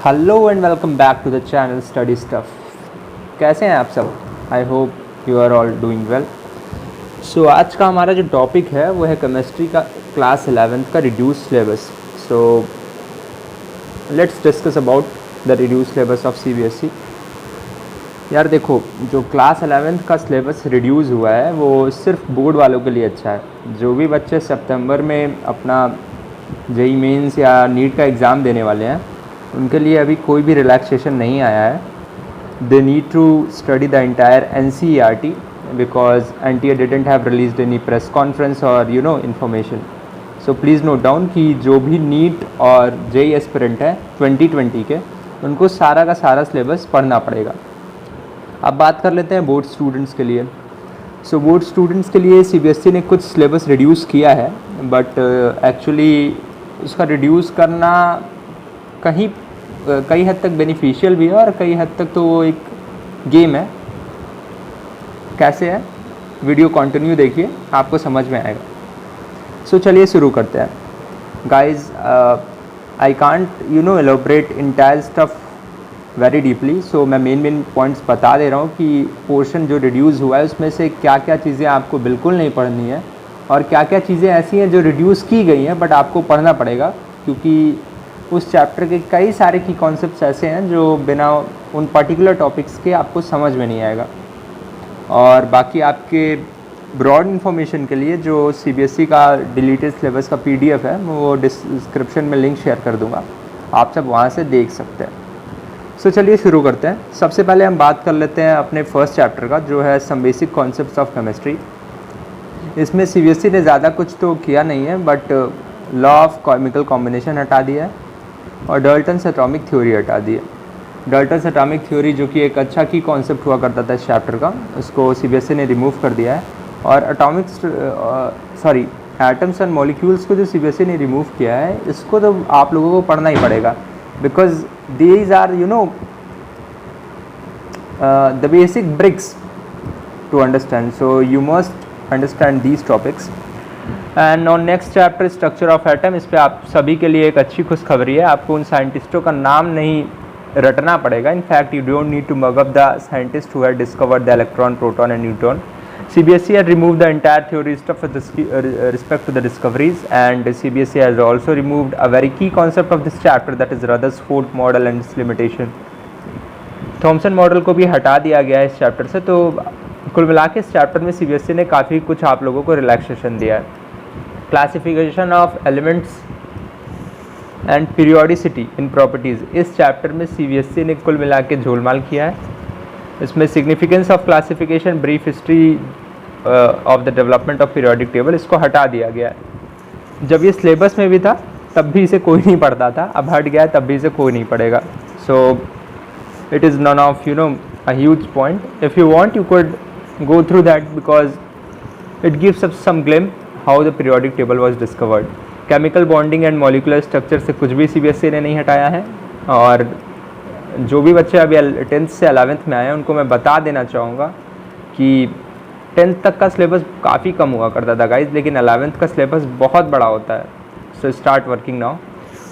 Hello and welcome back to the channel study stuff. कैसे हैं आप सब? I hope you are all doing well. So आज का हमारा जो टॉपिक है वो है केमिस्ट्री का क्लास 11th का reduce syllabus. So let's discuss about the reduce syllabus of CBSE. यार देखो, जो क्लास 11th का सिलेबस रिड्यूस हुआ है वो सिर्फ बोर्ड वालों के लिए अच्छा है। जो भी बच्चे सितंबर में अपना जेईई मेंस या नीट का एग्ज़ाम देने वाले हैं उनके लिए अभी कोई भी रिलैक्सेशन नहीं आया है। They need to study the entire NCERT because NTA didn't have released any press conference और information. So please note down कि जो भी नीट और जेईई एस्पिरेंट है 2020 के, उनको सारा का सारा सिलेबस पढ़ना पड़ेगा। अब बात कर लेते हैं बोर्ड स्टूडेंट्स के लिए। सो बोर्ड स्टूडेंट्स के लिए सीबीएसई ने कुछ सिलेबस रिड्यूस किया है, बट एक्चुअली उसका रिड्यूस करना कई हद तक बेनिफिशियल भी है और कई हद तक तो वो एक गेम है। कैसे है, वीडियो कंटिन्यू देखिए, आपको समझ में आएगा। सो चलिए शुरू करते हैं guys. I can't elaborate entire stuff very deeply, so मैं मेन पॉइंट्स बता दे रहा हूँ कि पोर्शन जो रिड्यूस हुआ है उसमें से क्या क्या चीज़ें आपको बिल्कुल नहीं पढ़नी है और क्या क्या चीज़ें ऐसी हैं जो रिड्यूस की गई हैं बट आपको पढ़ना पड़ेगा, क्योंकि उस चैप्टर के कई सारे की कॉन्सेप्ट्स ऐसे हैं जो बिना उन पर्टिकुलर टॉपिक्स के आपको समझ में नहीं आएगा। और बाकी आपके ब्रॉड इन्फॉर्मेशन के लिए जो सीबीएसई का डिलीटेड सिलेबस का PDF है वो डिस्क्रिप्शन में लिंक शेयर कर दूंगा, आप सब वहाँ से देख सकते हैं। सो चलिए शुरू करते हैं। सबसे पहले हम बात कर लेते हैं अपने फर्स्ट चैप्टर का, जो है some basic concepts of chemistry. इसमें सीबीएसई ने ज़्यादा कुछ तो किया नहीं है, but law of chemical combination हटा दिया है और डाल्टन्स एटॉमिक थ्योरी हटा दी है। डाल्टन्स एटॉमिक थ्योरी जो कि एक अच्छा की कॉन्सेप्ट हुआ करता था इस चैप्टर का, उसको सीबीएसई ने रिमूव कर दिया है। और एटम्स एंड मॉलिक्यूल्स को जो सीबीएसई ने रिमूव किया है, इसको तो आप लोगों को पढ़ना ही पड़ेगा, because these are the basic bricks to understand, so you must understand these topics. And on next chapter structure of atom, इस पर आप सभी के लिए एक अच्छी खुशखबरी है, आपको उन साइंटिस्टों का नाम नहीं रटना पड़ेगा। In fact you don't need to mug up the scientist who had discovered the electron, proton and neutron. CBSE had removed the entire theory stuff with respect to the discoveries, and CBSE has also removed a very key concept of this chapter, that is Rutherford model and its limitation. Thompson model को भी हटा दिया गया है इस chapter से। तो कुल मिला के इस चैप्टर में सीबीएसई ने काफ़ी कुछ आप लोगों को रिलैक्सेशन दिया है। Classification of elements and periodicity in properties, इस चैप्टर में सीबीएसई ने कुल मिला के झोलमाल किया है। इसमें significance of classification, brief history of the development of periodic table, इसको हटा दिया गया है। जब ये सिलेबस में भी था तब भी इसे कोई नहीं पढ़ता था, अब हट गया है तब भी इसे कोई नहीं पढ़ेगा। So it is none of a huge point. If you want, you could go through that because it gives us some glimpse how the periodic table was discovered. Chemical bonding and molecular structure से कुछ भी CBSE ने नहीं हटाया है। और जो भी बच्चे अभी 10th से 11th में आए हैं उनको मैं बता देना चाहूँगा कि 10th तक का सिलेबस काफ़ी कम हुआ करता था गाइज, लेकिन 11th का सिलेबस बहुत बड़ा होता है। So start working now.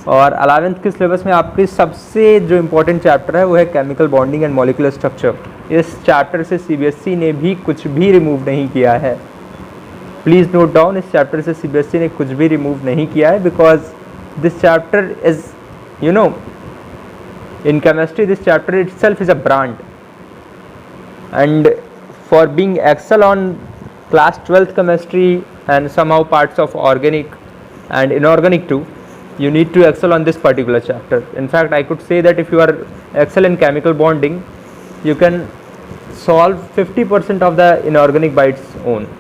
और 11th के सिलेबस में आपकी सबसे जो इम्पोर्टेंट चैप्टर है वो है chemical bonding and molecular structure. इस चैप्टर से सीबीएसई ने भी कुछ भी रिमूव नहीं किया है। प्लीज़ नोट डाउन, इस चैप्टर से सीबीएसई ने कुछ भी रिमूव नहीं किया है, because this chapter is in chemistry, this chapter itself is a brand, and for being excel on class 12th chemistry and somehow parts of organic and inorganic too, you need to excel on this particular chapter. In fact, I could say that if you are excel in chemical bonding, you can solve 50% of the inorganic by its own.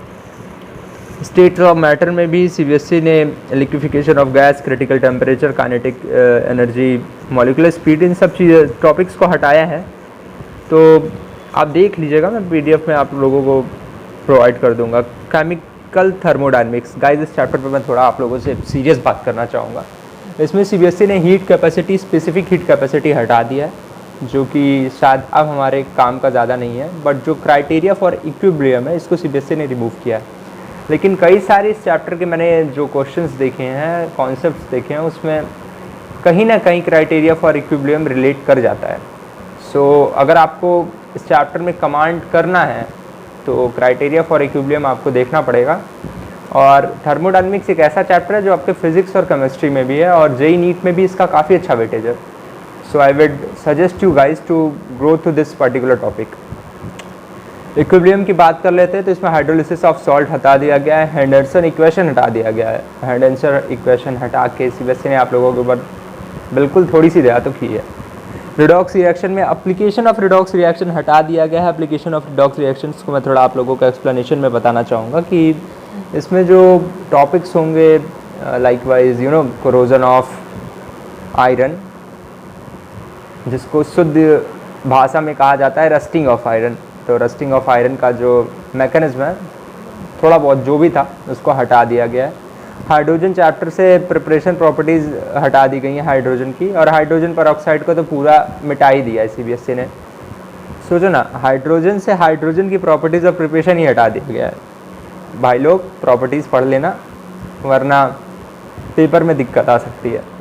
States of matter में भी CBSE ने liquefaction of gas, critical temperature, kinetic energy, molecular speed, इन सब चीज़ topics को हटाया है। तो आप देख लीजिएगा, मैं PDF में आप लोगों को प्रोवाइड कर दूंगा। केमिकल थर्मोडायनेमिक्स, गाइस इस चैप्टर पर मैं थोड़ा आप लोगों से सीरियस बात करना चाहूँगा। इसमें सीबीएसई ने heat capacity, specific heat capacity हटा दिया है, जो कि शायद अब हमारे काम का ज़्यादा नहीं है, बट जो क्राइटेरिया फॉर इक्विलिब्रियम है इसको सीबीएसई ने रिमूव किया है। लेकिन कई सारे इस चैप्टर के मैंने जो क्वेश्चंस देखे हैं, कॉन्सेप्ट्स देखे हैं, उसमें कहीं ना कहीं क्राइटेरिया फॉर इक्विलिब्रियम रिलेट कर जाता है। सो अगर आपको इस चैप्टर में कमांड करना है तो क्राइटेरिया फॉर इक्विलिब्रियम आपको देखना पड़ेगा। और थर्मोडायनेमिक्स एक ऐसा चैप्टर है जो आपके फिजिक्स और केमिस्ट्री में भी है और जेई नीट में भी इसका काफ़ी अच्छा वेटेज है। So I would suggest you guys to go to this particular topic. Equilibrium की बात कर लेते हैं तो इसमें हाइड्रोलिसिस ऑफ सॉल्ट हटा दिया गया है, हेंडरसन इक्वेशन हटा दिया गया है। हेंडरसन इक्वेशन हटा के सीबीएसई ने आप लोगों के ऊपर बिल्कुल थोड़ी सी दया तो की है। रिडॉक्स रिएक्शन में एप्लीकेशन ऑफ रिडॉक्स रिएक्शन हटा दिया गया है। एप्लीकेशन ऑफ रिडॉक्स रिएक्शंस को मैं थोड़ा आप लोगों को एक्सप्लेनेशन में बताना चाहूँगा कि इसमें जो टॉपिक्स होंगे like wise you know corrosion of iron, जिसको शुद्ध भाषा में कहा जाता है रस्टिंग ऑफ आयरन। तो रस्टिंग ऑफ आयरन का जो मैकेनिज्म है थोड़ा बहुत जो भी था उसको हटा दिया गया है। हाइड्रोजन चैप्टर से प्रिपरेशन प्रॉपर्टीज़ हटा दी गई हैं हाइड्रोजन की, और हाइड्रोजन परऑक्साइड को तो पूरा मिटा ही दिया है सीबीएसई ने। सोचो ना, हाइड्रोजन से हाइड्रोजन की प्रॉपर्टीज़ ऑफ प्रिपरेशन ही हटा दिया गया है। भाई लोग प्रॉपर्टीज़ पढ़ लेना, वरना पेपर में दिक्कत आ सकती है।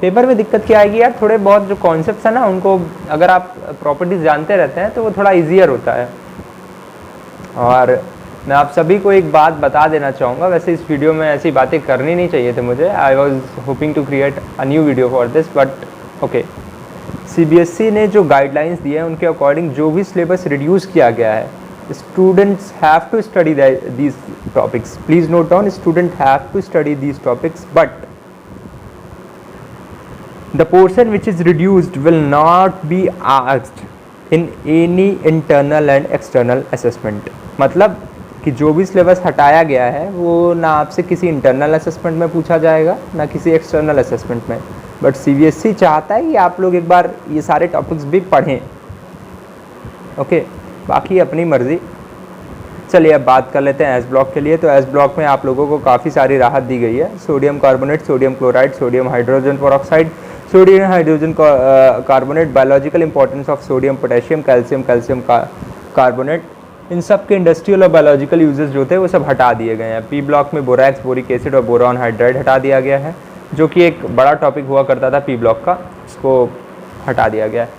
पेपर में दिक्कत क्या आएगी यार, थोड़े बहुत जो कॉन्सेप्ट्स हैं ना उनको अगर आप प्रॉपर्टीज़ जानते रहते हैं तो वो थोड़ा ईजियर होता है। और मैं आप सभी को एक बात बता देना चाहूँगा, वैसे इस वीडियो में ऐसी बातें करनी नहीं चाहिए थे मुझे। I was hoping to create a new video for this, but okay. CBSE ने जो गाइडलाइंस दिए हैं उनके अकॉर्डिंग जो भी सिलेबस रिड्यूस किया गया है, students have to study these topics. Please note down, student have to study these topics, but the portion which is reduced will not be asked in any internal and external assessment। मतलब कि जो भी syllabus हटाया गया है वो ना आपसे किसी इंटरनल असेसमेंट में पूछा जाएगा ना किसी एक्सटर्नल असेसमेंट में, बट सीबीएसई चाहता है कि आप लोग एक बार ये सारे टॉपिक्स भी पढ़ें। ओके, बाकी अपनी मर्ज़ी। चलिए अब बात कर लेते हैं एस ब्लॉक के लिए। तो एस ब्लॉक में आप लोगों को काफ़ी सारी राहत दी गई है। Sodium carbonate, sodium chloride, sodium hydrogen peroxide, sodium hydrogen carbonate, biological importance of sodium, potassium, calcium, calcium carbonate, इन सब के इंडस्ट्रियल और बायोलॉजिकल यूजेस जो थे वो सब हटा दिए गए हैं। पी ब्लॉक में बोरैक्स, बोरिक एसिड और बोरॉन हाइड्राइड हटा दिया गया है, जो कि एक बड़ा टॉपिक हुआ करता था पी ब्लॉक का, इसको हटा दिया गया है।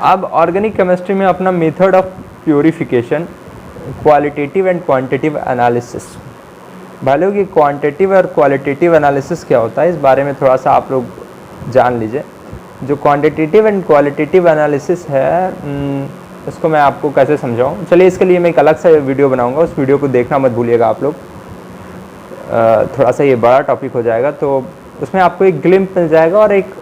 अब ऑर्गेनिक केमिस्ट्री में अपना method of purification, qualitative and quantitative analysis. भले कि क्वांटिटेटिव और क्वालिटेटिव एनालिसिस क्या होता है इस बारे में थोड़ा सा आप लोग जान लीजिए। जो क्वांटिटेटिव एंड क्वालिटेटिव एनालिसिस है उसको मैं आपको कैसे समझाऊं, चलिए इसके लिए मैं एक अलग सा वीडियो बनाऊंगा, उस वीडियो को देखना मत भूलिएगा आप लोग। थोड़ा सा ये बड़ा टॉपिक हो जाएगा तो उसमें आपको एक ग्लिम्प मिल जाएगा और एक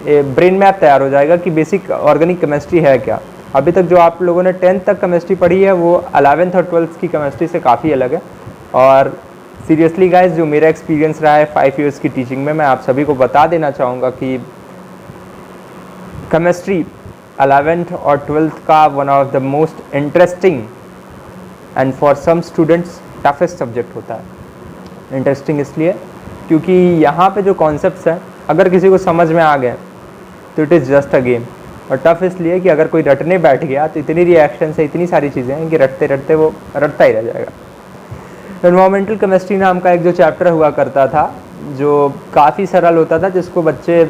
ब्रेन मैप तैयार हो जाएगा कि बेसिक ऑर्गेनिक केमिस्ट्री है क्या। अभी तक जो आप लोगों ने 10th तक केमिस्ट्री पढ़ी है वो 11th और 12th की केमिस्ट्री से काफ़ी अलग है। और सीरियसली गाइज, जो मेरा एक्सपीरियंस रहा है 5 years की टीचिंग में, मैं आप सभी को बता देना चाहूँगा कि केमिस्ट्री 11th और 12th का one of the most interesting and for some students toughest subject होता है। इंटरेस्टिंग इसलिए क्योंकि यहाँ पे जो कॉन्सेप्ट्स हैं अगर किसी को समझ में आ गए तो it is just a game, और टफ इसलिए कि अगर कोई रटने बैठ गया तो इतनी रिएक्शन से इतनी सारी चीज़ें हैं कि रटते रटते वो रटता ही रह जाएगा। एनवायरमेंटल केमिस्ट्री नाम का एक जो चैप्टर हुआ करता था जो काफ़ी सरल होता था, जिसको बच्चे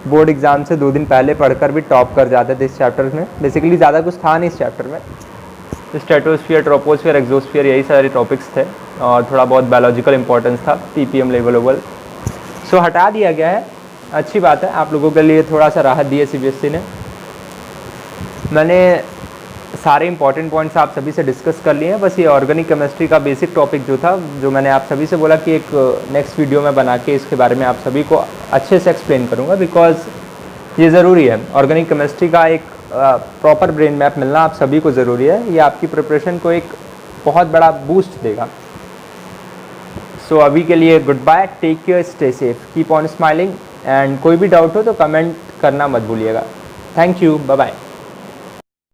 बोर्ड एग्ज़ाम से 2 दिन पहले पढ़कर भी टॉप कर जाते थे इस चैप्टर में। बेसिकली ज़्यादा कुछ था नहीं इस चैप्टर में, स्ट्रेटोस्फीयर, ट्रोपोस्फीयर, एक्सोस्फीयर, यही सारे टॉपिक्स थे और थोड़ा बहुत बायोलॉजिकल इंपॉर्टेंस था, पीपीएम लेवल। सो हटा दिया गया है, अच्छी बात है, आप लोगों के लिए थोड़ा सा राहत दी है सीबीएसई ने। मैंने सारे इंपॉर्टेंट पॉइंट्स आप सभी से डिस्कस कर लिए हैं, बस ये ऑर्गेनिक केमिस्ट्री का बेसिक टॉपिक जो था, जो मैंने आप सभी से बोला कि एक नेक्स्ट वीडियो में बना के इसके बारे में आप सभी को अच्छे से एक्सप्लेन करूँगा, बिकॉज ये ज़रूरी है। ऑर्गेनिक केमिस्ट्री का एक प्रॉपर ब्रेन मैप मिलना आप सभी को ज़रूरी है, ये आपकी प्रिपरेशन को एक बहुत बड़ा बूस्ट देगा। सो अभी के लिए good bye, take care, stay safe, keep on smiling, and कोई भी डाउट हो तो कमेंट करना मत भूलिएगा। Thank you, bye bye.